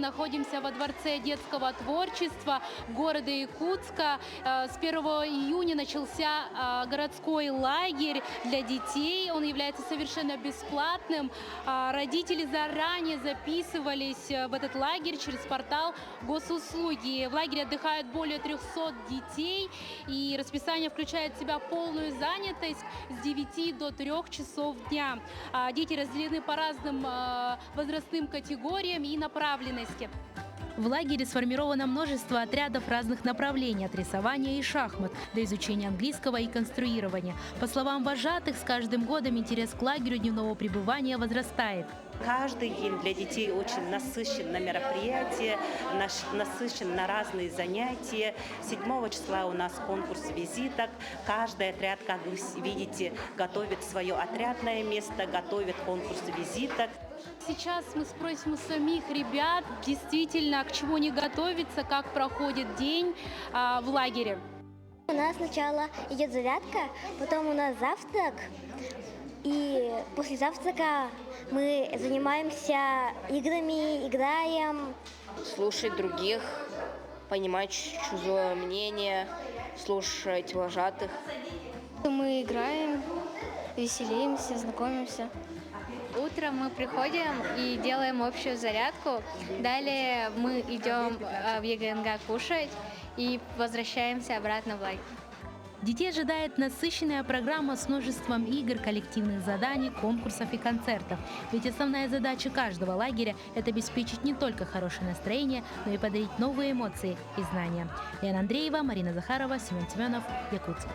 находимся во Дворце детского творчества города Якутска. С 1 июня начался городской лагерь для детей. Он является совершенно бесплатным. Родители заранее записывались в этот лагерь через портал госуслуги. В лагере отдыхают более 300 детей, и расписание включает в себя полную занятость с 9 до 3 часов дня. Дети разделены по разным возрастным категориям и направленности. В лагере сформировано множество отрядов разных направлений, от рисования и шахмат до изучения английского и конструирования. По словам вожатых, с каждым годом интерес к лагерю дневного пребывания возрастает. Каждый день для детей очень насыщен на мероприятия, насыщен на разные занятия. 7 числа у нас конкурс визиток. Каждый отряд, как вы видите, готовит свое отрядное место, готовит конкурс визиток. Сейчас мы спросим у самих ребят, действительно, к чему они готовятся, как проходит день в лагере. У нас сначала идет зарядка, потом у нас завтрак, и после завтрака мы занимаемся играми, играем. Слушать других, понимать чужое мнение, слушать вожатых. Мы играем, веселимся, знакомимся. Утром мы приходим и делаем общую зарядку. Далее мы идем в ЕГНГ кушать и возвращаемся обратно в лагерь. Детей ожидает насыщенная программа с множеством игр, коллективных заданий, конкурсов и концертов. Ведь основная задача каждого лагеря – это обеспечить не только хорошее настроение, но и подарить новые эмоции и знания. Лена Андреева, Марина Захарова, Семен Семенов, Якутск.